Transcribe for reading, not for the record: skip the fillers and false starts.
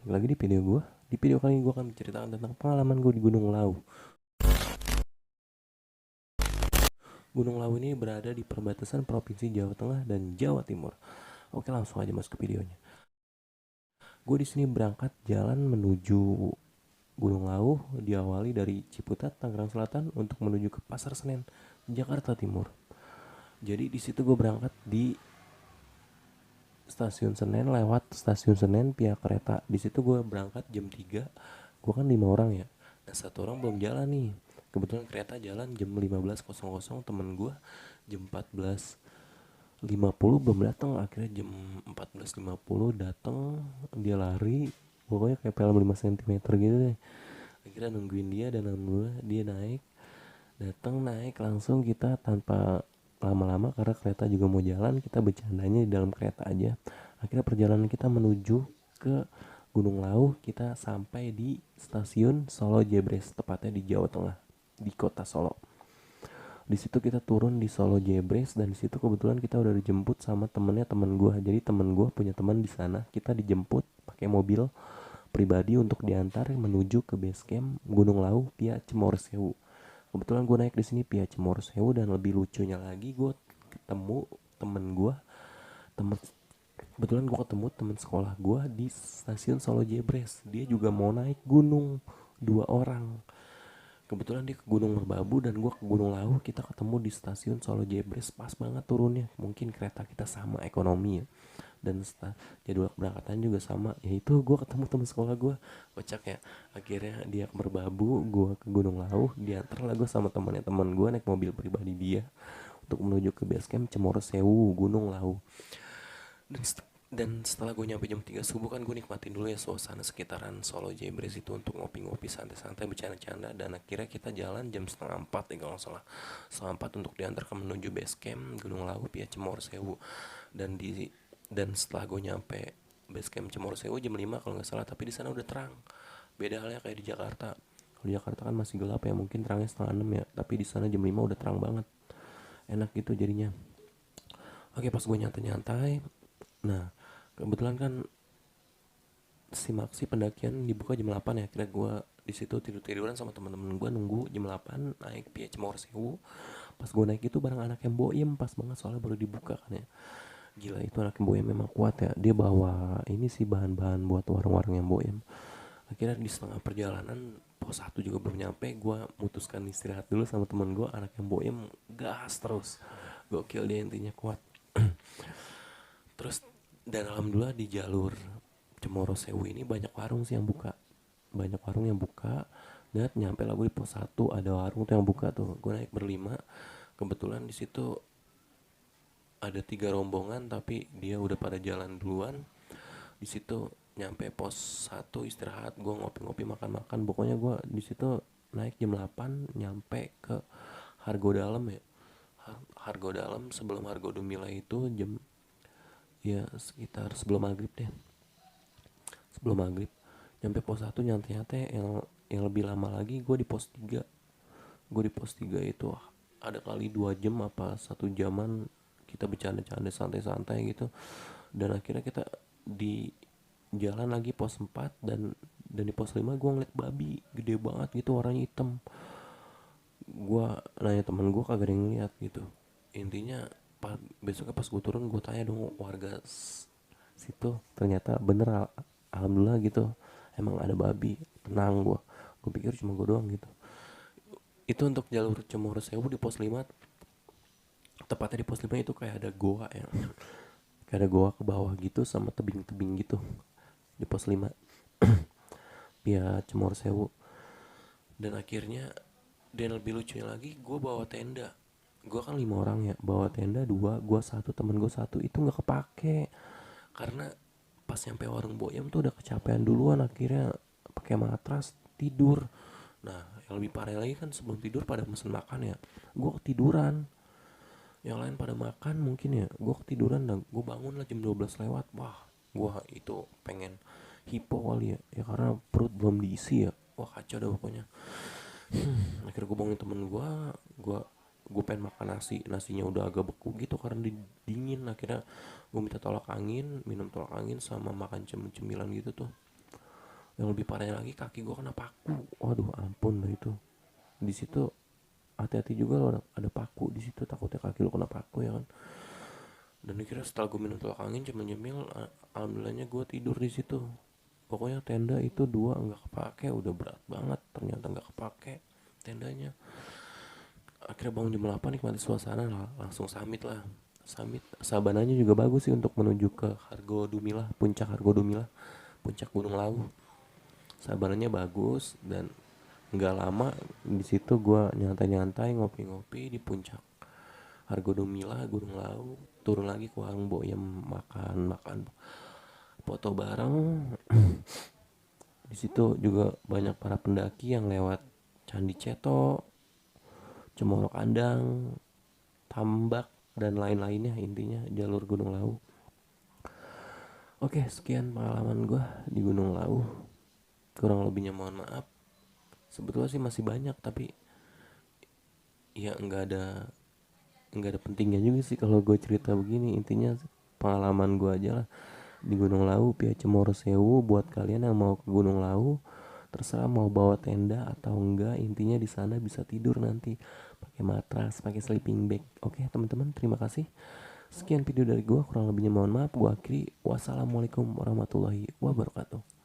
balik lagi di video gue. Di video kali ini gue akan menceritakan tentang pengalaman gue di Gunung Lawu. Gunung Lawu ini berada di perbatasan Provinsi Jawa Tengah dan Jawa Timur. Oke, langsung aja masuk ke videonya. Gue di sini berangkat jalan menuju Gunung Lawu, diawali dari Ciputat, Tangerang Selatan untuk menuju ke Pasar Senen, Jakarta Timur. Jadi di situ gue berangkat di stasiun Senen, lewat stasiun Senen pihak kereta. Di situ gue berangkat jam 3. Gue kan 5 orang ya. Nah, satu orang belum jalan nih. Kebetulan kereta jalan jam 15.00, temen gue jam 14.50 belum datang. Akhirnya jam 14.50 datang, dia lari. Pokoknya kayak film 5 cm gitu deh. Akhirnya nungguin dia dan alhamdulillah dia naik. Datang naik langsung kita tanpa lama-lama karena kereta juga mau jalan, kita bercandanya di dalam kereta aja. Akhirnya perjalanan kita menuju ke Gunung Lawu, kita sampai di stasiun Solo Jebres, tepatnya di Jawa Tengah, di kota Solo. Di situ kita turun di Solo Jebres dan di situ kebetulan kita udah dijemput sama temennya temen gue. Jadi temen gue punya teman di sana, kita dijemput pakai mobil pribadi untuk diantar menuju ke base camp Gunung Lawu via Cemoro Sewu. Kebetulan gue naik di sini via Cemoro Sewu dan lebih lucunya lagi gue ketemu temen gue, temen kebetulan gue ketemu temen sekolah gue di stasiun Solo Jebres. Dia juga mau naik gunung, dua orang. Kebetulan dia ke Gunung Merbabu dan gue ke Gunung Lawu. Kita ketemu di stasiun Solo Jebres, pas banget turunnya. Mungkin kereta kita sama ekonomi ya, dan jadwal keberangkatan juga sama. Yaitu gue ketemu teman sekolah gue, kocak ya. Akhirnya dia ke Merbabu, gue ke Gunung Lawu. Diantar lah gue sama temannya teman gue naik mobil pribadi dia untuk menuju ke base camp Cemoro Sewu, Gunung Lawu. Dan setelah gue nyampe jam 3 subuh kan gue nikmatin dulu ya suasana sekitaran Solo Jebres itu untuk ngopi-ngopi santai-santai bercanda-canda. Dan akhirnya kita jalan jam setengah 4 ya kalau nggak salah, setengah 4 untuk diantar ke menuju base camp Gunung Lawu via Cemoro Sewu. Dan setelah gue nyampe base camp Cemoro Sewu jam 5 kalau nggak salah, tapi di sana udah terang. Beda halnya kayak di Jakarta. Kalau di Jakarta kan masih gelap ya, mungkin terangnya setengah 6 ya, tapi di sana jam 5 udah terang banget. Enak gitu jadinya. Oke, pas gue nyantai-nyantai, nah kebetulan kan simaksi pendakian dibuka jam 8 ya. Kira gue di situ tidur-tiduran sama teman-teman gue nunggu jam 8 naik via Cemoro Sewu. Pas gue naik itu bareng anak yang boim, pas banget soalnya baru dibuka kan ya. Gila, itu anak yang boim memang kuat ya. Dia bawa ini sih bahan-bahan buat warung-warung yang boim. Akhirnya di setengah perjalanan pos 1 juga belum nyampe, gue mutuskan istirahat dulu sama temen gue, anak yang boim gas terus. Gokil dia, intinya kuat. Terus dan alhamdulillah di jalur Cemoro Sewu ini banyak warung sih yang buka. Banyak warung yang buka. Dan nyampe lah gue di pos 1 ada warung tuh yang buka tuh. Gue naik berlima. Kebetulan di situ ada 3 rombongan tapi dia udah pada jalan duluan. Di situ nyampe pos 1 istirahat, gue ngopi-ngopi makan-makan. Pokoknya gue di situ naik jam 8 nyampe ke Hargo Dalam ya. Hargo Dalam sebelum Hargo Dumila itu jam ya sekitar sebelum maghrib deh, sebelum maghrib. Nyampe pos 1 nyantai-nyantai. Yang lebih lama lagi gue di pos 3. Gue di pos 3 itu ada kali 2 jam apa 1 jaman kita bercanda-canda santai-santai gitu. Dan akhirnya kita di jalan lagi pos 4. Dan di pos 5 gue ngeliat babi gede banget gitu, warnanya hitam. Gue nanya temen gue, kagak ada yang ngeliat gitu. Intinya besoknya pas gue turun gue tanya dong warga situ, ternyata bener, alhamdulillah gitu, emang ada babi. Tenang gue pikir cuma gue doang gitu. Itu untuk jalur Cemoro Sewu di pos 5. Tepatnya di pos 5 itu kayak ada goa ya, kayak ada goa ke bawah gitu sama tebing-tebing gitu di pos 5 via Cemoro Sewu. Dan akhirnya, dan lebih lucunya lagi, gue bawa tenda. Gue kan 5 orang ya, bawa tenda 2, gue satu, temen gue satu. Itu nggak kepake karena pas nyampe warung boyem tuh udah kecapean duluan. Akhirnya pakai matras tidur. Nah yang lebih parah lagi kan sebelum tidur pada mesen makan ya, gue ketiduran. Yang lain pada makan mungkin ya, gue ketiduran dan gue bangun lah jam 12 lewat. Wah, gue itu pengen hipo kali ya, ya karena perut belum diisi ya. Wah kacau dah pokoknya. Akhirnya gue bangun temen gue gue pengen makan nasinya udah agak beku gitu karena dingin. Akhirnya gue minta tolak angin, minum tolak angin sama makan cemilan gitu tuh. Yang lebih parahnya lagi kaki gue kena paku. Waduh ampun dah itu. Di situ hati-hati juga lo, ada paku di situ, takutnya kaki lo kena paku ya kan. Dan akhirnya setelah gue minum tolak angin cuma nyemil, alhamdulillahnya gue tidur di situ. Pokoknya tenda itu 2 nggak kepake, udah berat banget, ternyata nggak kepake tendanya. Akhirnya bangun jam 8 nikmati suasana lah, langsung summit lah. Summit sabananya juga bagus sih untuk menuju ke Hargo Dumilah, puncak Hargo Dumilah, puncak Gunung Lawu. Sabananya bagus dan nggak lama di situ gue nyantai-nyantai ngopi-ngopi di puncak Hargo Dumilah Gunung Lawu, turun lagi ke warung Boyem, makan foto bareng. Di situ juga banyak para pendaki yang lewat Candi Ceto, Cemoro Kandang, Tambak, dan lain-lainnya, intinya jalur Gunung Lawu. Oke, sekian pengalaman gue di Gunung Lawu. Kurang lebihnya mohon maaf. Sebetulnya sih masih banyak, tapi ya nggak ada pentingnya juga sih kalau gue cerita begini. Intinya pengalaman gue aja lah di Gunung Lawu via Cemoro Sewu. Buat kalian yang mau ke Gunung Lawu, terserah mau bawa tenda atau enggak, intinya di sana bisa tidur nanti pakai matras, pakai sleeping bag. Oke teman-teman, terima kasih. Sekian video dari gue, kurang lebihnya mohon maaf. Gue akhiri, wassalamualaikum warahmatullahi wabarakatuh.